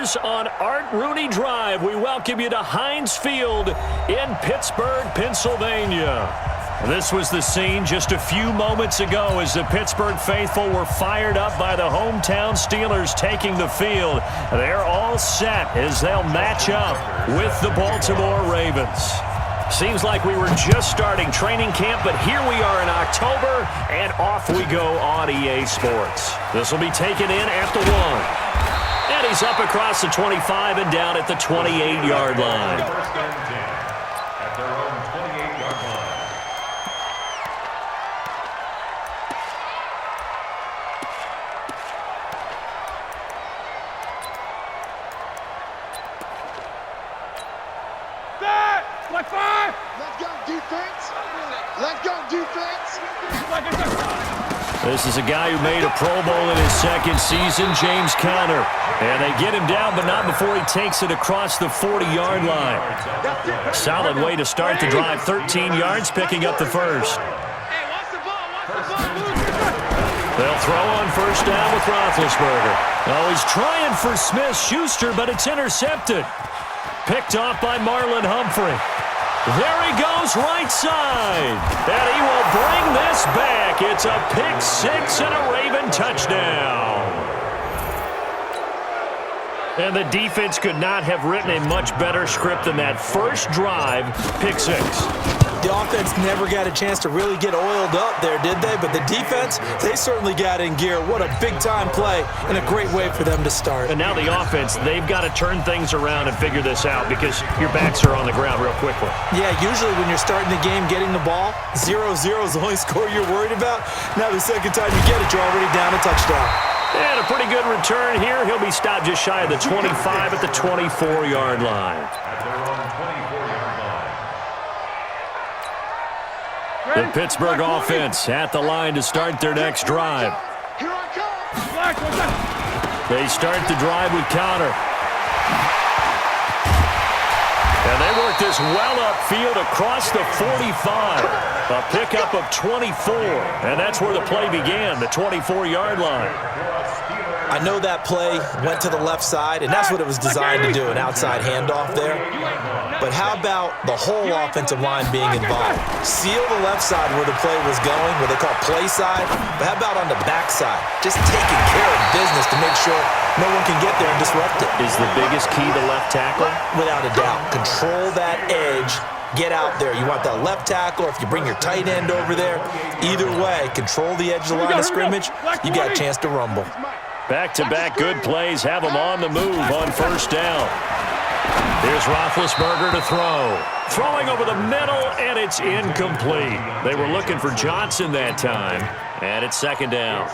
Steelers on Art Rooney Drive. We welcome you to Heinz Field in Pittsburgh, Pennsylvania. This was the scene just a few moments ago as the Pittsburgh faithful were fired up by the hometown Steelers taking the field. They're all set as they'll match up with the Baltimore Ravens. Seems like we were just starting training camp, but here we are in October, and off we go on EA Sports. This will be taken in at the 1. And he's up across the 25 and down at the 28-yard line. At their own 28-yard line. Like 5! Let's go, defense! Let's go, defense! This is a guy who made a Pro Bowl in his second season, James Conner. And they get him down, but not before he takes it across the 40-yard line. Solid way to start the drive, 13 yards, picking up the first. They'll throw on first down with Roethlisberger. Oh, he's trying for Smith-Schuster, but it's intercepted. Picked off by Marlon Humphrey. There he goes, right side. And he will bring this back. It's a pick six and a Raven touchdown. And the defense could not have written a much better script than that first drive, pick six. The offense never got a chance to really get oiled up there, did they? But the defense, they certainly got in gear. What a big-time play and a great way for them to start. And now the offense, they've got to turn things around and figure this out because your backs are on the ground real quickly. Yeah, usually when you're starting the game getting the ball, 0-0 is the only score you're worried about. Now the second time you get it, you're already down a touchdown. And a pretty good return here. He'll be stopped just shy of the 25 at the 24-yard line. At their own 24-yard line. The Pittsburgh offense at the line to start their next drive. Here I come! They start the drive with Conner. And they work this well upfield across the 45. A pickup of 24. And that's where the play began, the 24-yard line. I know that play went to the left side, and that's what it was designed to do, an outside handoff there. But how about the whole offensive line being involved? Seal the left side where the play was going, what they call play side, but how about on the back side? Just taking care of business to make sure no one can get there and disrupt it. Is the biggest key the left tackle? Without a doubt. Control that edge. Get out there. You want that left tackle, or if you bring your tight end over there, either way, control the edge of the line of scrimmage, you got a chance to rumble. Back-to-back good plays have them on the move on first down. Here's Roethlisberger to throw. Throwing over the middle, and it's incomplete. They were looking for Johnson that time, and it's second down.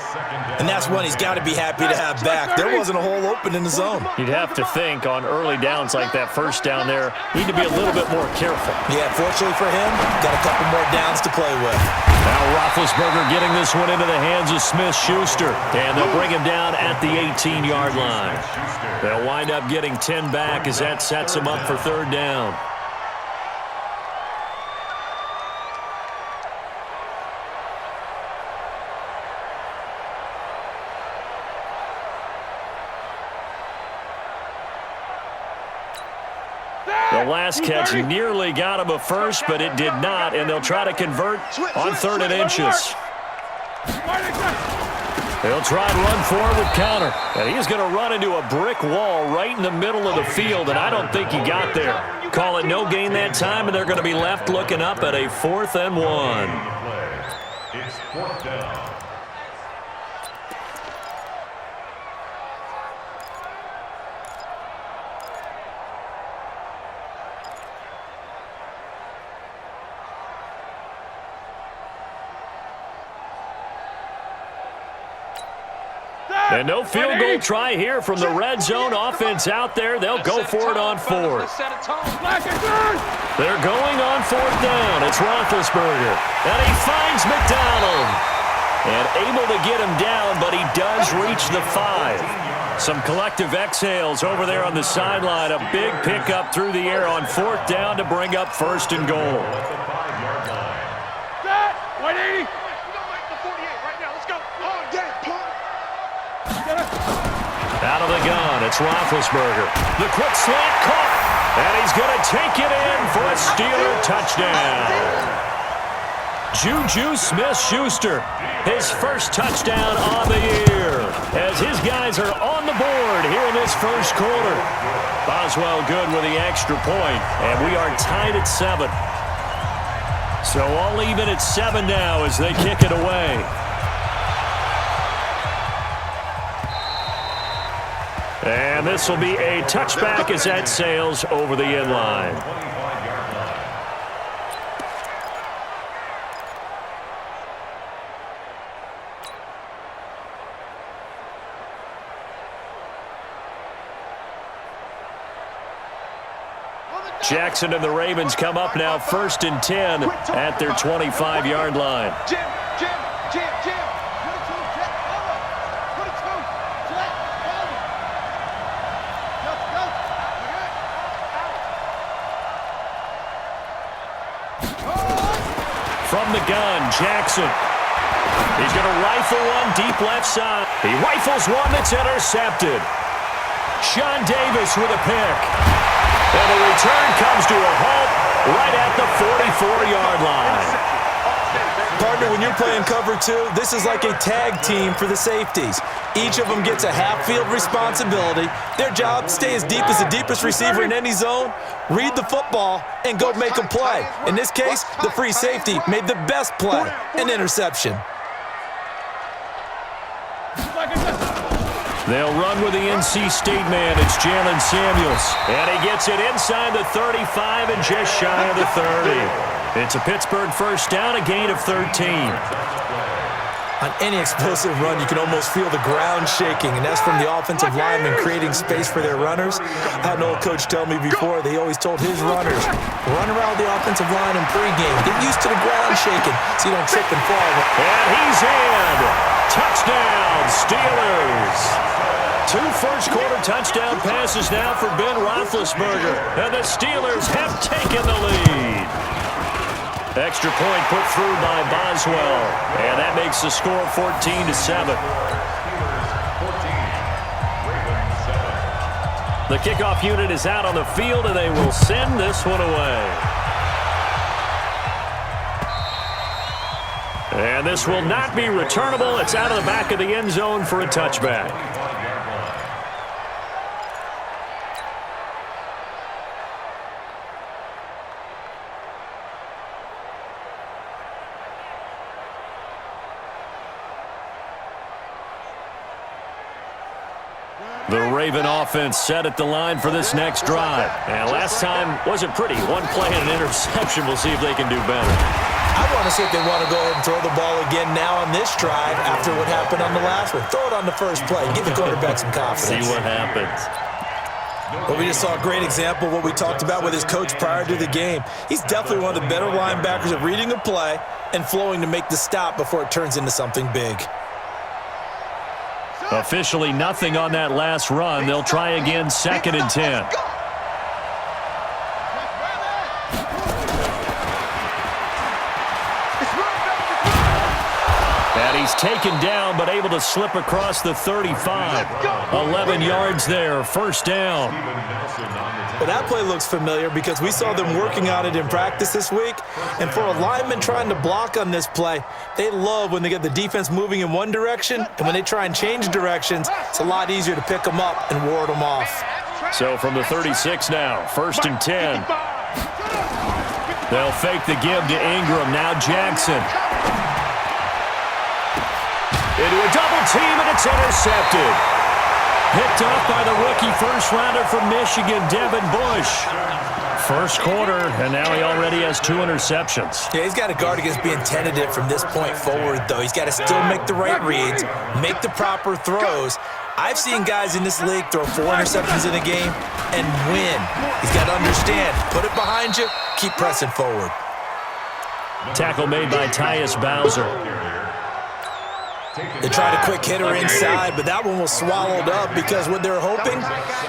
And that's one he's got to be happy to have back. There wasn't a hole open in the zone. You'd have to think on early downs like that first down there, need to be a little bit more careful. Yeah, fortunately for him, got a couple more downs to play with. Now Roethlisberger getting this one into the hands of Smith-Schuster, and they'll bring him down at the 18-yard line. They'll wind up getting 10 back as that sets them up for third down. The last catch nearly got him a first, but it did not, and they'll try to convert on third and inches. They'll try and run forward with Conner, and he's going to run into a brick wall right in the middle of the field, and I don't think he got there. Call it no gain that time, and they're going to be left looking up at a 4th and 1. It's 4th down. And no field goal try here from the red zone offense out there. They'll go for it on fourth. They're going on fourth down. It's Roethlisberger. And he finds McDonald. And able to get him down, but he does reach the 5. Some collective exhales over there on the sideline. A big pickup through the air on fourth down to bring up first and goal. 180. Out of the gun, It's Roethlisberger. The quick slant caught. And he's going to take it in for a Steeler touchdown. Juju Smith-Schuster, his first touchdown on the year, as his guys are on the board here in this first quarter. Boswell good with the extra point, and we are tied at 7. So all even at 7 now as they kick it away. And this will be a touchback as that sails over the end line. Jackson and the Ravens come up now 1st and 10 at their 25-yard line. From the gun, Jackson. He's going to rifle one deep left side. He rifles one that's intercepted. Sean Davis with a pick. And the return comes to a halt right at the 44-yard line. Partner, when you're playing cover 2, this is like a tag team for the safeties. Each of them gets a half-field responsibility. Their job, stay as deep as the deepest receiver in any zone, read the football, and go make a play. In this case, the free safety made the best play, an interception. They'll run with the NC State man. It's Jalen Samuels. And he gets it inside the 35 and just shy of the 30. It's a Pittsburgh first down, a gain of 13. On any explosive run, you can almost feel the ground shaking, and that's from the offensive linemen creating space for their runners. I had an old coach tell me before, they always told his runners, run around the offensive line in pregame. Get used to the ground shaking so you don't trip and fall. And he's in. Touchdown, Steelers. 2 first-quarter touchdown passes now for Ben Roethlisberger, and the Steelers have taken the lead. Extra point put through by Boswell, and that makes the score 14-7. The kickoff unit is out on the field, and they will send this one away. And this will not be returnable. It's out of the back of the end zone for a touchback. The Raven offense set at the line for this next drive. And last time wasn't pretty. One play and an interception. We'll see if they can do better. I want to see if they want to go ahead and throw the ball again now on this drive after what happened on the last one. Throw it on the first play. Give the quarterback some confidence. See what happens. Well, we just saw a great example of what we talked about with his coach prior to the game. He's definitely one of the better linebackers at reading a play and flowing to make the stop before it turns into something big. Officially nothing on that last run. They'll try again 2nd and 10. And he's taken down but able to slip across the 35. 11 yards there, first down. Well, that play looks familiar because we saw them working on it in practice this week. And for a lineman trying to block on this play, they love when they get the defense moving in one direction, and when they try and change directions, it's a lot easier to pick them up and ward them off. So from the 36 now, 1st and 10. They'll fake the give to Ingram. Now Jackson. Into a double team, and it's intercepted. Picked up by the rookie first-rounder from Michigan, Devin Bush. First quarter, and now he already has 2 interceptions. Yeah, he's got to guard against being tentative from this point forward, though. He's got to still make the right reads, make the proper throws. I've seen guys in this league throw 4 interceptions in a game and win. He's got to understand, put it behind you, keep pressing forward. Tackle made by Tyus Bowser. They tried a quick hitter inside, but that one was swallowed up because what they're hoping,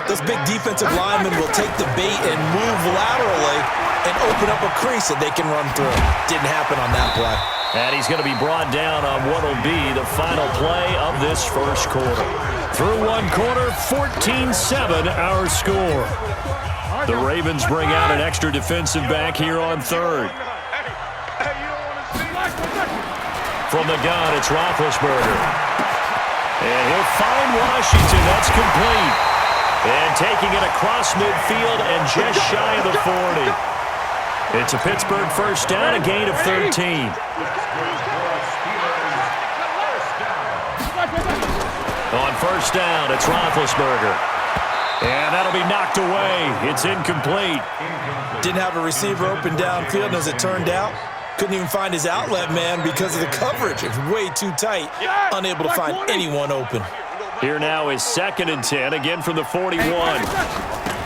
those big defensive linemen will take the bait and move laterally and open up a crease that they can run through. Didn't happen on that play. And he's going to be brought down on what will be the final play of this first quarter. Through one quarter, 14-7 our score. The Ravens bring out an extra defensive back here on third. From the gun, it's Roethlisberger. And he'll find Washington. That's complete. And taking it across midfield and just shy of the 40. It's a Pittsburgh first down, a gain of 13. On first down, it's Roethlisberger. And that'll be knocked away. It's incomplete. Didn't have a receiver open downfield, and as it turned out, couldn't even find his outlet man because of the coverage. It was way too tight, unable to find anyone open. Here now is 2nd and 10, again from the 41.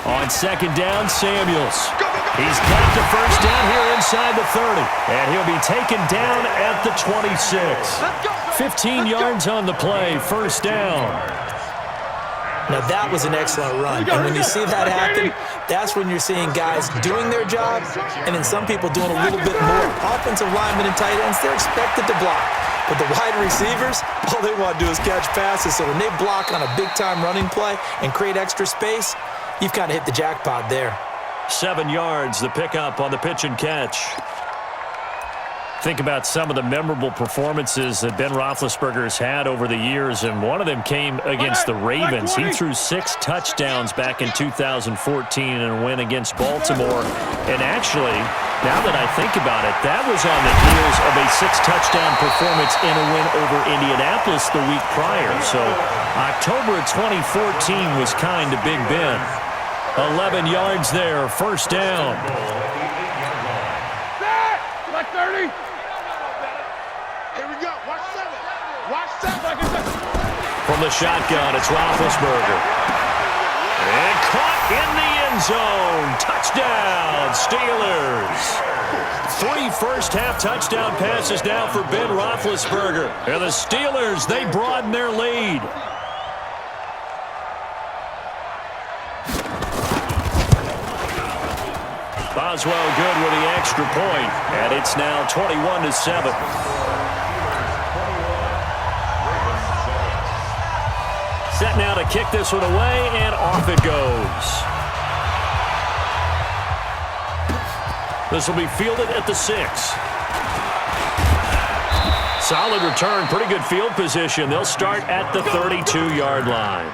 On second down, Samuels. He's got the first down here inside the 30. And he'll be taken down at the 26. 15 yards on the play, first down. Now, that was an excellent run. And when you see that happen, that's when you're seeing guys doing their job and then some people doing a little bit more. Offensive linemen and tight ends, they're expected to block. But the wide receivers, all they want to do is catch passes. So when they block on a big-time running play and create extra space, you've kind of hit the jackpot there. 7 yards, the pickup on the pitch and catch. Think about some of the memorable performances that Ben Roethlisberger's had over the years, and one of them came against the Ravens. He threw 6 touchdowns back in 2014 in a win against Baltimore. And actually, now that I think about it, that was on the heels of a 6-touchdown performance in a win over Indianapolis the week prior. So October of 2014 was kind to Big Ben. 11 yards there, first down. Like 30. Here we go. Watch 7. Watch 7. From the shotgun, it's Roethlisberger. And caught in the end zone. Touchdown, Steelers. 3 first-half touchdown passes now for Ben Roethlisberger. And the Steelers, they broaden their lead. Boswell good with the extra point, and it's now 21-7. Set now to kick this one away, and off it goes. This will be fielded at the 6. Solid return, pretty good field position. They'll start at the 32-yard line.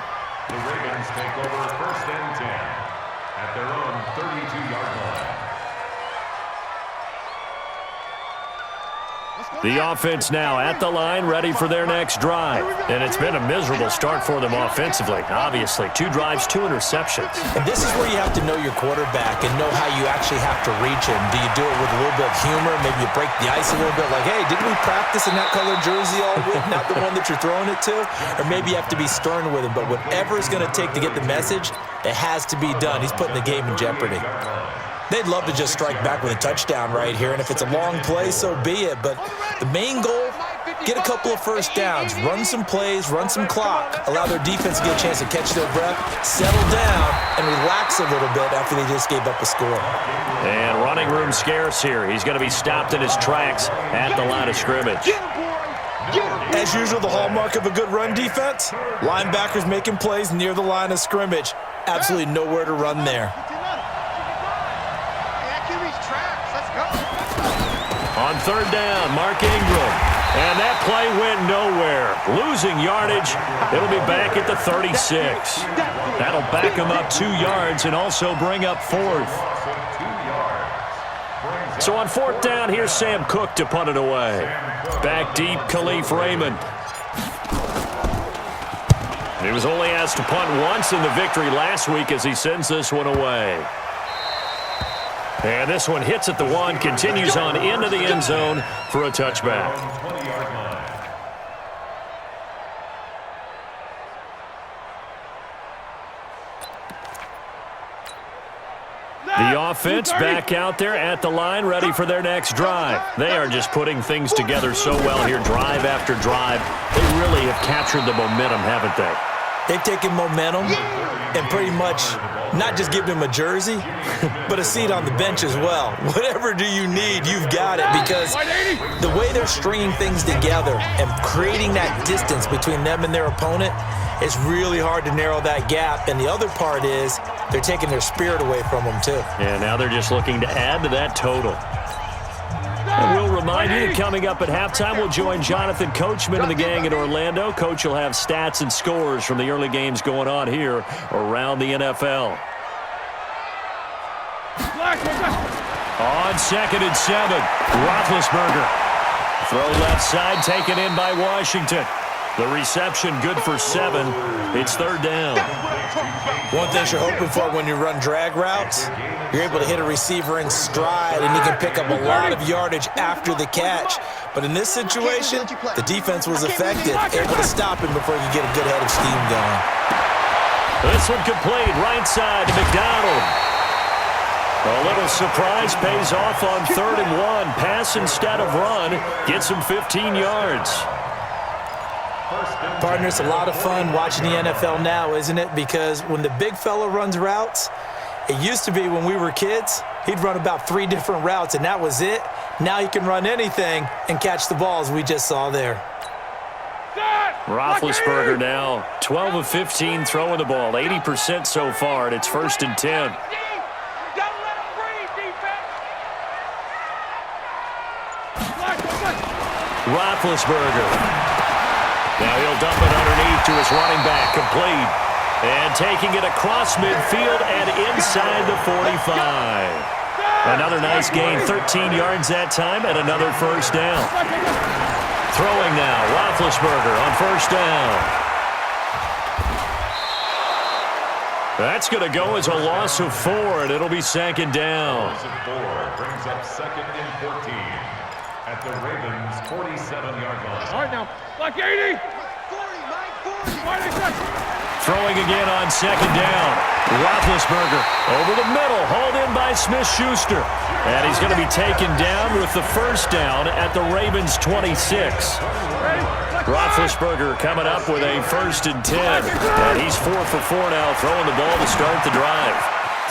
The Ravens take over first and 10 at their own 32-yard line. The offense now at the line, ready for their next drive. And it's been a miserable start for them offensively. Obviously, 2 drives, 2 interceptions. And this is where you have to know your quarterback and know how you actually have to reach him. Do you do it with a little bit of humor? Maybe you break the ice a little bit like, hey, didn't we practice in that colored jersey all week? Not the one that you're throwing it to? Or maybe you have to be stern with him. But whatever it's going to take to get the message, it has to be done. He's putting the game in jeopardy. They'd love to just strike back with a touchdown right here, and if it's a long play, so be it. But the main goal, get a couple of first downs, run some plays, run some clock, allow their defense to get a chance to catch their breath, settle down, and relax a little bit after they just gave up a score. And running room scarce here. He's going to be stopped in his tracks at the line of scrimmage. As usual, the hallmark of a good run defense, linebackers making plays near the line of scrimmage. Absolutely nowhere to run there. On third down, Mark Ingram. And that play went nowhere. Losing yardage. It'll be back at the 36. That'll back him up 2 yards and also bring up 4th. So on 4th down, here's Sam Cook to punt it away. Back deep, Khalif Raymond. He was only asked to punt once in the victory last week as he sends this one away. And this one hits at the 1, continues on into the end zone for a touchback. The offense back out there at the line, ready for their next drive. They are just putting things together so well here, drive after drive. They really have captured the momentum, haven't they? They've taken momentum and pretty much not just give him a jersey, but a seat on the bench as well. Whatever do you need, you've got it, because the way they're stringing things together and creating that distance between them and their opponent, it's really hard to narrow that gap. And the other part is they're taking their spirit away from them too. And now they're just looking to add to that total. And we'll remind you that coming up at halftime, we'll join Jonathan Coachman and the gang in Orlando. Coach will have stats and scores from the early games going on here around the NFL. On 2nd and 7, Roethlisberger. Throw left side, taken in by Washington. The reception good for 7. It's 3rd down. One thing you're hoping for when you run drag routes, you're able to hit a receiver in stride, and he can pick up a lot of yardage after the catch. But in this situation, the defense was effective, able to stop him before you get a good head of steam going. This one complete, right side to McDonald. A little surprise pays off on 3rd and 1. Pass instead of run. Gets him 15 yards. Partner, it's a lot of fun watching the NFL now, isn't it? Because when the big fella runs routes, it used to be when we were kids, he'd run about 3 different routes, and that was it. Now he can run anything and catch the balls we just saw there. Roethlisberger now 12 of 15 throwing the ball, 80% so far, and it's 1st and 10. Roethlisberger. Now he'll dump it underneath to his running back, complete. And taking it across midfield and inside the 45. Another nice gain, 13 yards that time, and another 1st down. Throwing now, Roethlisberger on 1st down. That's going to go as a loss of 4, and it'll be 2nd down. Loss of 4 brings up 2nd and 14 at the Ravens' 47-yard line. All right, now, like 80. Throwing again on 2nd down. Roethlisberger over the middle, hauled in by Smith-Schuster. And he's going to be taken down with the 1st down at the Ravens' 26. Roethlisberger coming up with a 1st and 10. And he's 4 for 4 now, throwing the ball to start the drive.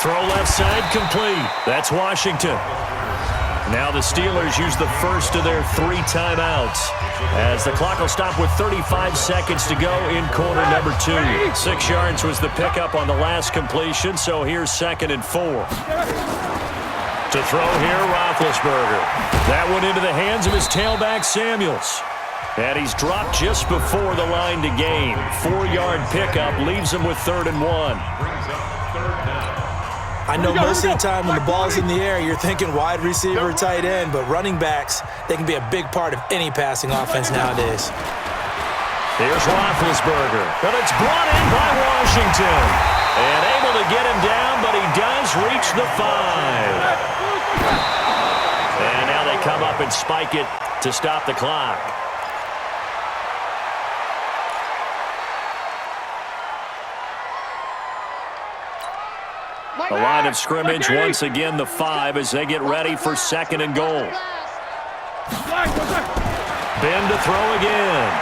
Throw left side, complete. That's Washington. Now the Steelers use the first of their 3 timeouts as the clock will stop with 35 seconds to go in quarter number 2. 6 yards was the pickup on the last completion, so here's 2nd and 4. To throw here, Roethlisberger. That one into the hands of his tailback, Samuels. And he's dropped just before the line to gain. 4-yard pickup leaves him with 3rd and 1. I know most of the time when the ball's in the air, you're thinking wide receiver, tight end, but running backs, they can be a big part of any passing offense nowadays. Here's Roethlisberger, but it's brought in by Washington. And able to get him down, but he does reach the 5. And now they come up and spike it to stop the clock. The line of scrimmage, once again, the 5 as they get ready for 2nd and goal. Ben to throw again.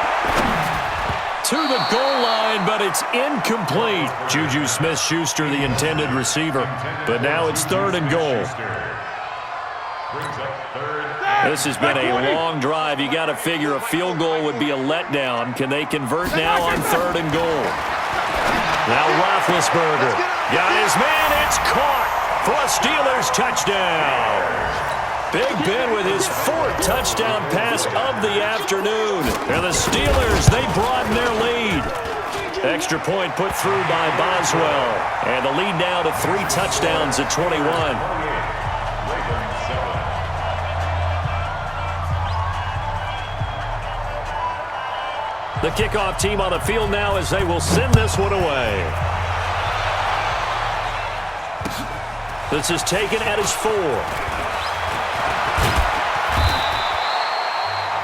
To the goal line, but it's incomplete. Juju Smith-Schuster, the intended receiver. But now it's 3rd and goal. This has been a long drive. You got to figure a field goal would be a letdown. Can they convert now on 3rd and goal? Now Roethlisberger. Got his man, it's caught for a Steelers touchdown. Big Ben with his 4th touchdown pass of the afternoon. And the Steelers, they broaden their lead. Extra point put through by Boswell. And the lead now to 3 touchdowns at 21. The kickoff team on the field now as they will send this one away. This is taken at his 4.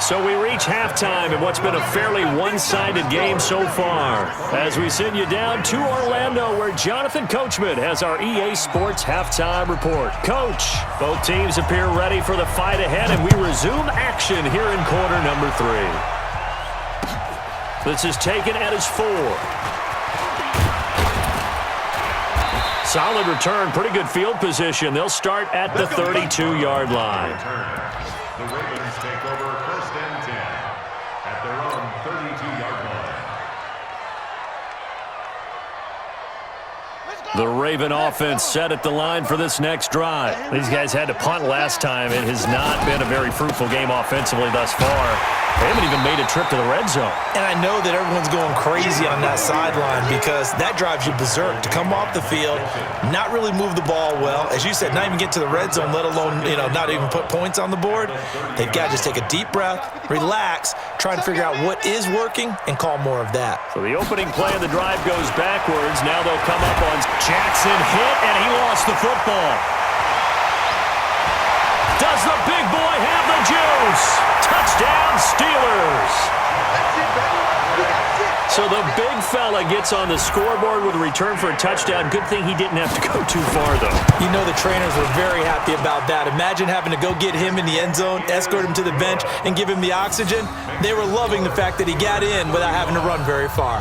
So we reach halftime in what's been a fairly one-sided game so far. As we send you down to Orlando where Jonathan Coachman has our EA Sports halftime report. Coach, both teams appear ready for the fight ahead, and we resume action here in quarter number 3. This is taken at his 4. Solid return, pretty good field position. They'll start at the 32-yard line. The Ravens take over 1st and 10 at their own 32-yard line. The Raven offense set at the line for this next drive. These guys had to punt last time. It has not been a very fruitful game offensively thus far. They haven't even made a trip to the red zone. And I know that everyone's going crazy on that sideline because that drives you berserk to come off the field, not really move the ball well. As you said, not even get to the red zone, let alone, not even put points on the board. They've got to just take a deep breath, relax, try and figure out what is working and call more of that. So the opening play of the drive goes backwards. Now they'll come up on Jackson hit, and he lost the football. Does the big boy have the juice? Touchdown, Steelers. So the big fella gets on the scoreboard with a return for a touchdown. Good thing he didn't have to go too far, though. You know the trainers were very happy about that. Imagine having to go get him in the end zone, escort him to the bench, and give him the oxygen. They were loving the fact that he got in without having to run very far.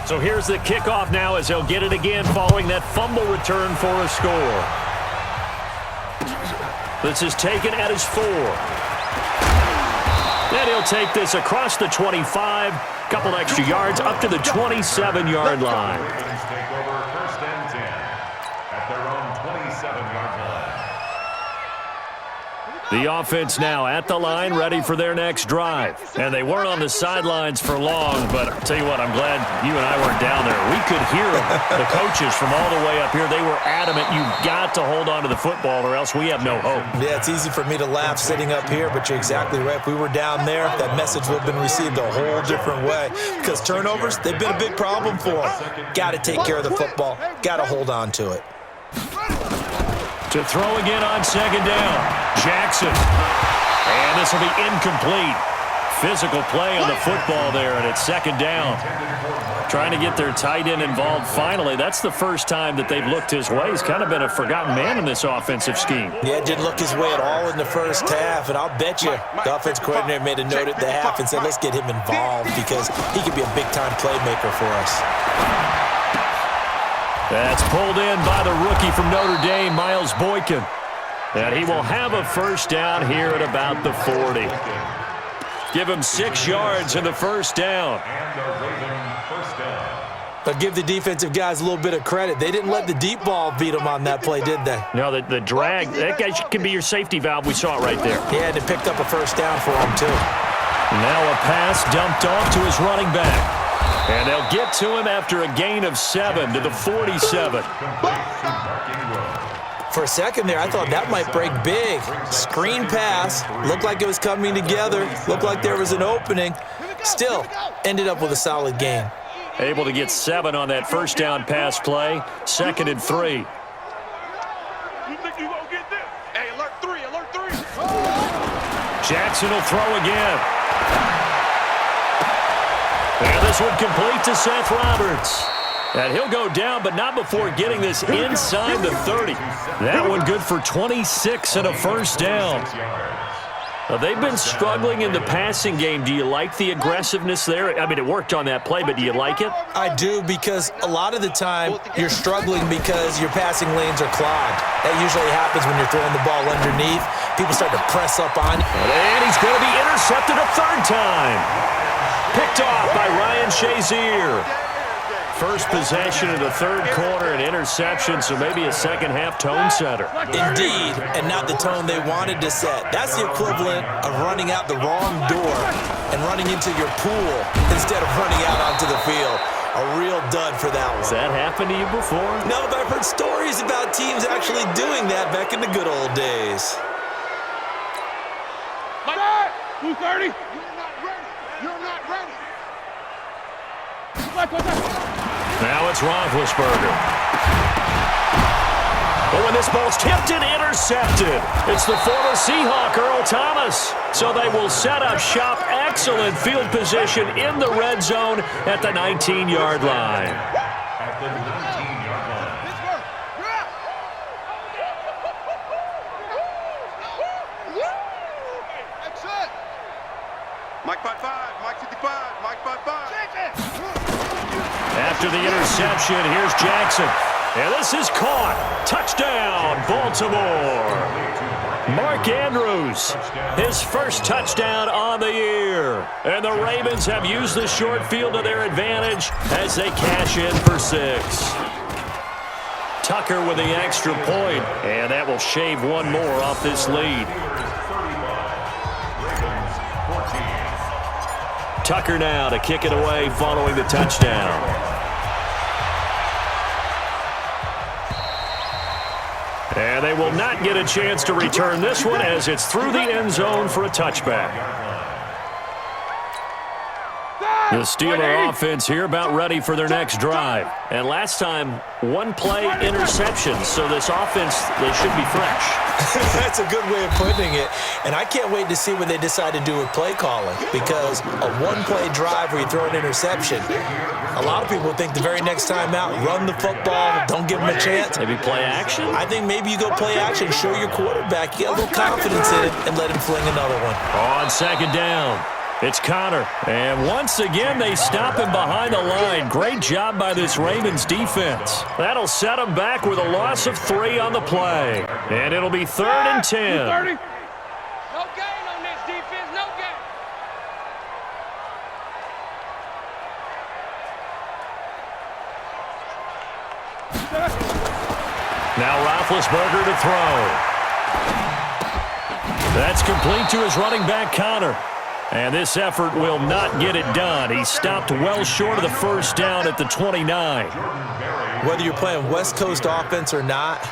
So here's the kickoff now as he'll get it again following that fumble return for a score. This is taken at his 4. And he'll take this across the 25, couple extra yards up to the 27-yard line. Ravens take over 1st and 10 at their own 27-yard line. The offense now at the line, ready for their next drive. And they weren't on the sidelines for long, but I'll tell you what, I'm glad you and I weren't down there. We could hear them. The coaches from all the way up here, they were adamant, you've got to hold on to the football or else we have no hope. Yeah, it's easy for me to laugh sitting up here, but you're exactly right. If we were down there, that message would have been received a whole different way. Because turnovers, they've been a big problem for them. Got to take care of the football. Got to hold on to it. To throw again on second down, Jackson. And this will be incomplete. Physical play on the football there, and it's second down. Trying to get their tight end involved finally. That's the first time that they've looked his way. He's kind of been a forgotten man in this offensive scheme. Yeah, it didn't look his way at all in the first half, and I'll bet you the offense coordinator made a note at the half and said, let's get him involved because he could be a big-time playmaker for us. That's pulled in by the rookie from Notre Dame, Miles Boykin. And he will have a first down here at about the 40. Give him 6 yards in the first down. And a Raven first down. But give the defensive guys a little bit of credit. They didn't let the deep ball beat them on that play, did they? No, the drag, that guy can be your safety valve. We saw it right there. Yeah, and it picked up a first down for him, too. Now a pass dumped off to his running back. And they'll get to him after a gain of 7 to the 47. For a second there, I thought that might break big. Screen pass. Looked like it was coming together. Looked like there was an opening. Still, ended up with a solid gain. Able to get 7 on that first down pass play. 2nd and 3. You think you gonna get this? Hey, alert 3, alert 3. Jackson will throw again. And this one complete to Seth Roberts. And he'll go down, but not before getting this inside the 30. That one good for 26 and a first down. Now, they've been struggling in the passing game. Do you like the aggressiveness there? I mean, it worked on that play, but do you like it? I do, because a lot of the time you're struggling because your passing lanes are clogged. That usually happens when you're throwing the ball underneath. People start to press up on you. And he's going to be intercepted a 3rd time. Picked off by Ryan Shazier. First possession of the 3rd quarter, an interception, so maybe a second-half tone setter. Indeed, and not the tone they wanted to set. That's the equivalent of running out the wrong door and running into your pool instead of running out onto the field. A real dud for that one. Has that happened to you before? No, but I've heard stories about teams actually doing that back in the good old days. Like that. 230. You're not ready. You're not ready. Now it's Roethlisberger. But when this ball's tipped and intercepted, it's the former Seahawk, Earl Thomas. So they will set up shop. Excellent field position in the red zone at the 19-yard line. At the 19-yard line. That's it. Mike 5-5, Mike 55, Mike 5-5. after the interception. Here's Jackson. And this is caught. Touchdown, Baltimore. Mark Andrews, his first touchdown on the year. And the Ravens have used the short field to their advantage as they cash in for 6. Tucker with the extra point, and that will shave one more off this lead. Tucker now to kick it away following the touchdown. And they will not get a chance to return this one as it's through the end zone for a touchback. The Steeler offense here about ready for their next drive. And last time, one-play interception, so this offense, they should be fresh. That's a good way of putting it. And I can't wait to see what they decide to do with play calling, because a one-play drive where you throw an interception, a lot of people think the very next time out, run the football, don't give them a chance. Maybe play action? I think maybe you go play action, show your quarterback, you get a little confidence in it, and let him fling another one. On second down, it's Connor. And once again, they stop him behind the line. Great job by this Ravens defense. That'll set him back with a loss of 3 on the play. And it'll be 3rd and 10. No gain on this defense, no gain. Now Roethlisberger to throw. That's complete to his running back, Connor. And this effort will not get it done. He stopped well short of the first down at the 29. Whether you're playing West Coast offense or not,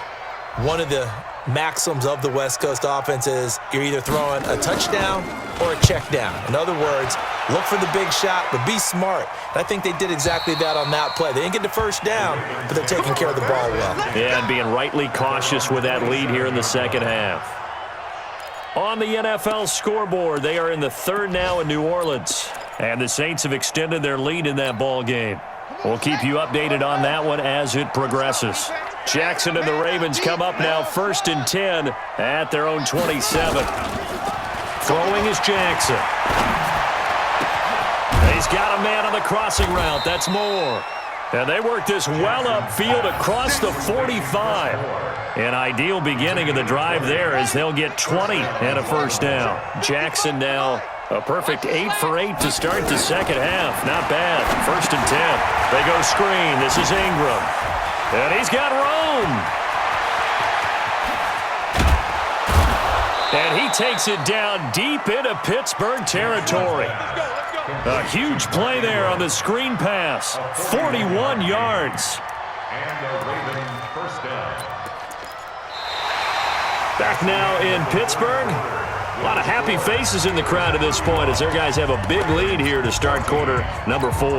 one of the maxims of the West Coast offense is you're either throwing a touchdown or a check down. In other words, look for the big shot, but be smart. And I think they did exactly that on that play. They didn't get the first down, but they're taking care of the ball well. Yeah, and being rightly cautious with that lead here in the second half. On the NFL scoreboard, they are in the 3rd now in New Orleans. And the Saints have extended their lead in that ball game. We'll keep you updated on that one as it progresses. Jackson and the Ravens come up now 1st and 10 at their own 27. Throwing is Jackson. He's got a man on the crossing route. That's Moore. And they work this well upfield across the 45. An ideal beginning of the drive there as they'll get 20 and a first down. Jackson now a perfect 8 for 8 to start the second half. Not bad. 1st and 10. They go screen. This is Ingram. And he's got room. And he takes it down deep into Pittsburgh territory. A huge play there on the screen pass. 41 yards. And the Ravens first down. Back now in Pittsburgh. A lot of happy faces in the crowd at this point as their guys have a big lead here to start quarter number 4.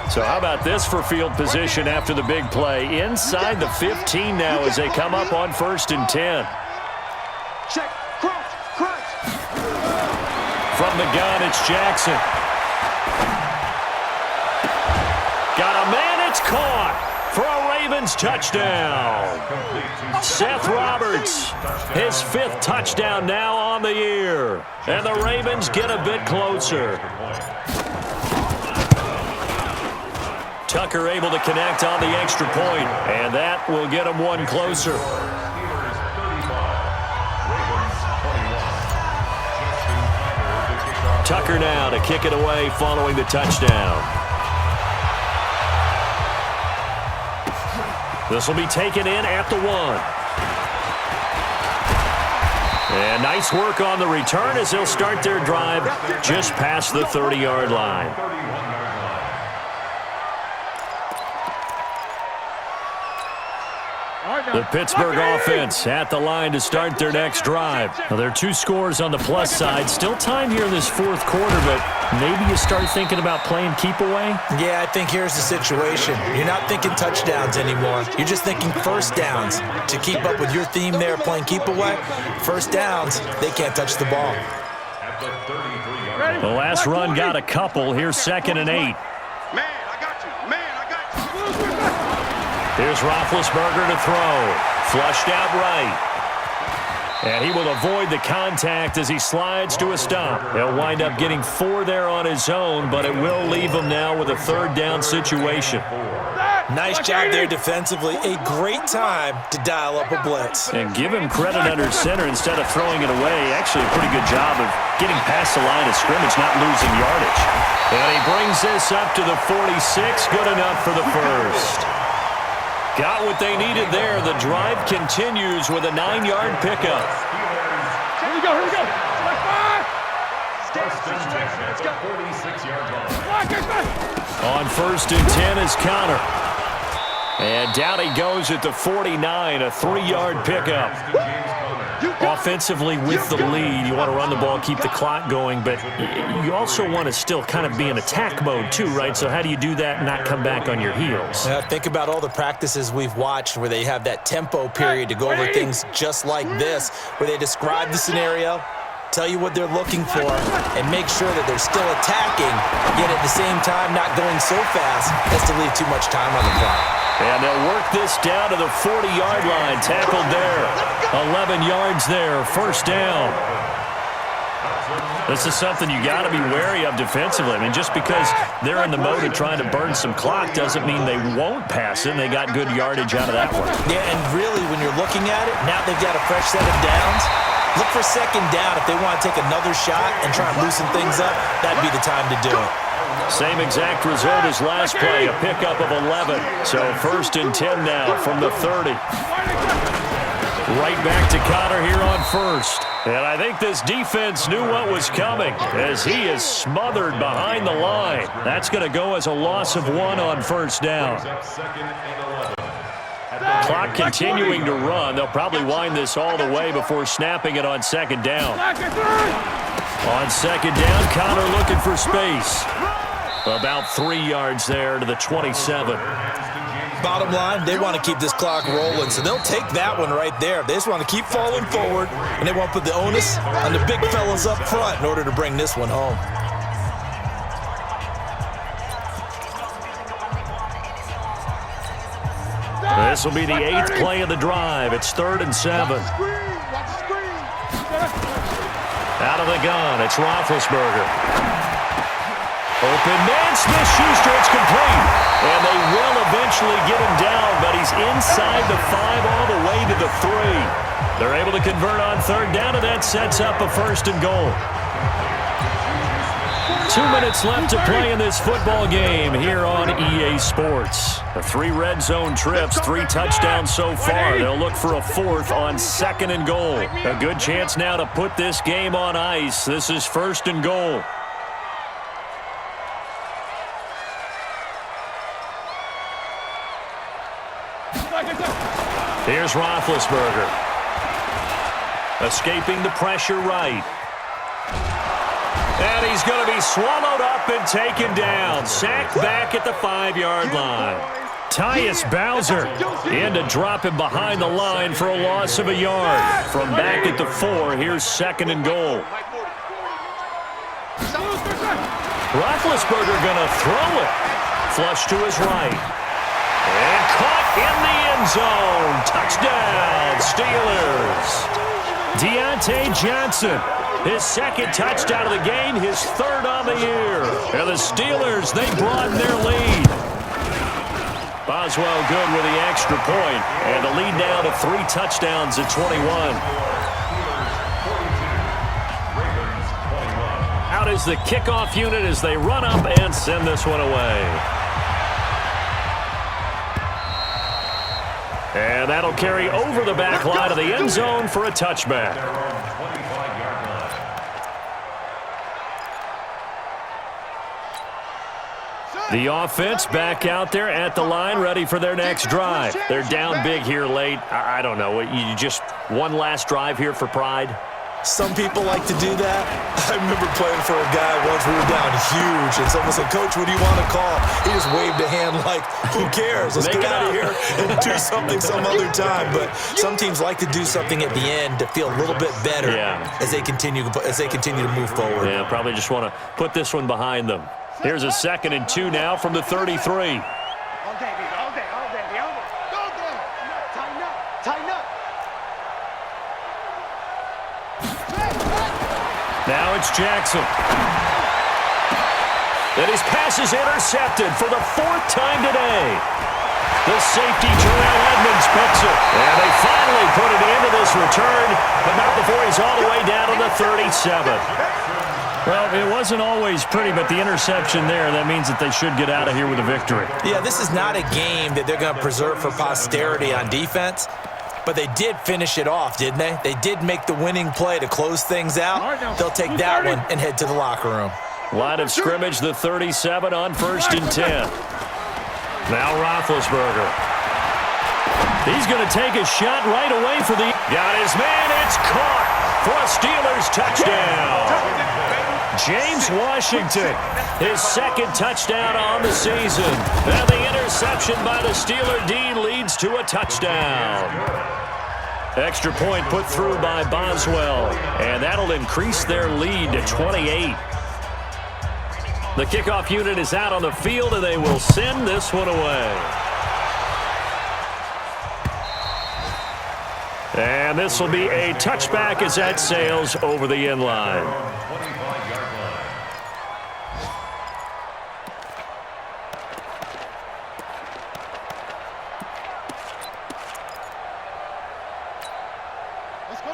So how about this for field position after the big play? Inside the 15 now as they come up on 1st and 10. Check, crunch. From the gun, it's Jackson. Got a man, it's caught for a Ravens touchdown. Seth Roberts, his 5th touchdown now on the year. And the Ravens get a bit closer. Tucker able to connect on the extra point, and that will get him one closer. Tucker now to kick it away following the touchdown. This will be taken in at the 1. And nice work on the return as they'll start their drive just past the 30-yard line. The Pittsburgh offense at the line to start their next drive. Now, there are 2 scores on the plus side. Still time here in this 4th quarter, but maybe you start thinking about playing keep away? Yeah, I think here's the situation. You're not thinking touchdowns anymore. You're just thinking first downs. To keep up with your theme there, playing keep away, first downs, they can't touch the ball. The last run got a couple. Here's 2nd and 8. Here's Roethlisberger to throw. Flushed out right. And he will avoid the contact as he slides to a stop. He'll wind up getting 4 there on his own, but it will leave him now with a third down situation. Nice job there defensively. A great time to dial up a blitz. And give him credit under center instead of throwing it away. Actually a pretty good job of getting past the line of scrimmage, not losing yardage. And he brings this up to the 46. Good enough for the first. Got what they needed there. The drive continues with a 9-yard pickup. Here we go, here we go. Let's go. 46-yard line. On 1st and 10 is Connor. And down he goes at the 49, a 3-yard pickup. Offensively with the lead, you want to run the ball, keep the clock going, but you also want to still kind of be in attack mode too, right? So how do you do that and not come back on your heels? Yeah, think about all the practices we've watched where they have that tempo period to go over things just like this, where they describe the scenario, tell you what they're looking for, and make sure that they're still attacking, yet at the same time not going so fast as to leave too much time on the clock. And they'll work this down to the 40-yard line. Tackled there. 11 yards there. First down. This is something you got to be wary of defensively. I mean, just because they're in the mode of trying to burn some clock doesn't mean they won't pass it, and they got good yardage out of that one. Yeah, and really, when you're looking at it, now they've got a fresh set of downs. Look for second down if they want to take another shot and try and loosen things up. That'd be the time to do it. Same exact result as last play, a pickup of 11. So 1st and 10 now from the 30. Right back to Connor here on 1st. And I think this defense knew what was coming as he is smothered behind the line. That's going to go as a loss of 1 on 1st down. Clock continuing to run. They'll probably wind this all the way before snapping it on 2nd down. On 2nd down, Connor looking for space. About 3 yards there to the 27. Bottom line, they want to keep this clock rolling, so they'll take that one right there. They just want to keep falling forward, and they want to put the onus on the big fellas up front in order to bring this one home. This will be the 8th play of the drive. It's 3rd and 7. Out of the gun, it's Roethlisberger. Open man, Smith-Schuster, it's complete. And they will eventually get him down, but he's inside the 5 all the way to the 3. They're able to convert on 3rd down, and that sets up a 1st and goal. 2 minutes left to play in this football game here on EA Sports. The 3 red zone trips, 3 touchdowns so far. They'll look for a 4th on 2nd and goal. A good chance now to put this game on ice. This is 1st and goal. Here's Roethlisberger. Escaping the pressure right. And he's going to be swallowed up and taken down. Sacked back at the 5-yard line. Tyus Bowser in to drop him behind the line for a loss of a yard. From back at the 4, here's 2nd and goal. Roethlisberger going to throw it. Flush to his right. And caught in the end zone. Touchdown, Steelers. Deontay Johnson, his 2nd touchdown of the game, his 3rd on the year. And the Steelers, they broaden their lead. Boswell good with the extra point. And the lead now to 3 touchdowns at 21. Out is the kickoff unit as they run up and send this one away. And that'll carry over the back line of the end zone for a touchback. The offense back out there at the line, ready for their next drive. They're down big here late. I don't know. You just one last drive here for pride? Some people like to do that. I remember playing for a guy once. We were down huge, and someone said, "Coach, what do you want to call?" He just waved a hand like, "Who cares? Let's get out of here and do something some other time." But some teams like to do something at the end to feel a little bit better as they continue to move forward. Yeah, probably just want to put this one behind them. Here's a 2nd and 2 now from the 33. Now it's Jackson. And his pass is intercepted for the 4th time today. The safety, Terrell Edmonds, picks it. And they finally put it into this return, but not before he's all the way down to the 37. Well, it wasn't always pretty, but the interception there, that means that they should get out of here with a victory. Yeah, this is not a game that they're going to preserve for posterity on defense, but they did finish it off, didn't they? They did make the winning play to close things out. They'll take that one and head to the locker room. Line of scrimmage, the 37 on 1st and 10. Now Roethlisberger. He's going to take a shot right away for the... Got his man, it's caught for a Steelers touchdown. James Washington, his 2nd touchdown on the season. And the interception by the Steeler D leads to a touchdown. Extra point put through by Boswell, and that'll increase their lead to 28. The kickoff unit is out on the field, and they will send this one away. And this will be a touchback as that sails over the end line.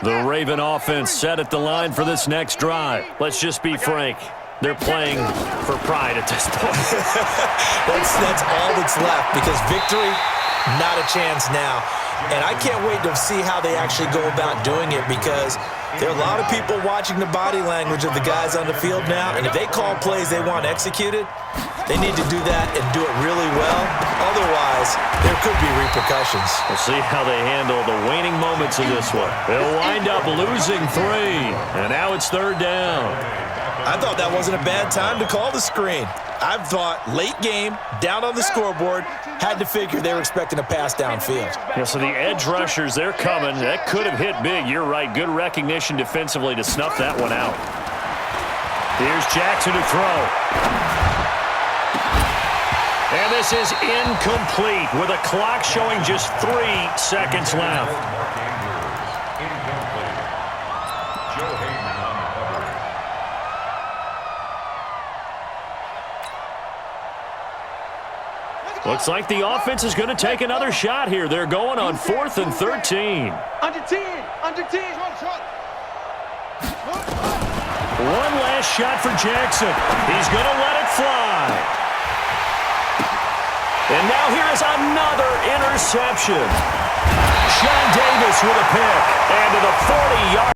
The Raven offense set at the line for this next drive. Let's just be frank. They're playing for pride at this point. That's all that's left, because victory, not a chance now. And I can't wait to see how they actually go about doing it, because there are a lot of people watching the body language of the guys on the field now, and if they call plays they want executed, they need to do that and do it really well. Otherwise, there could be repercussions. We'll see how they handle the waning moments of this one. They'll wind up losing 3, and now it's 3rd down. I thought that wasn't a bad time to call the screen. I thought late game, down on the scoreboard, had to figure they were expecting a pass downfield. Yeah, so the edge rushers, they're coming. That could have hit big. You're right. Good recognition defensively to snuff that one out. Here's Jackson to throw. And this is incomplete with a clock showing just 3 seconds left. Looks like the offense is going to take another shot here. They're going on 4th and 13. Under 10. Under 10. One last shot for Jackson. He's going to let it fly. And now here is another interception. Sean Davis with a pick. And to the 40-yard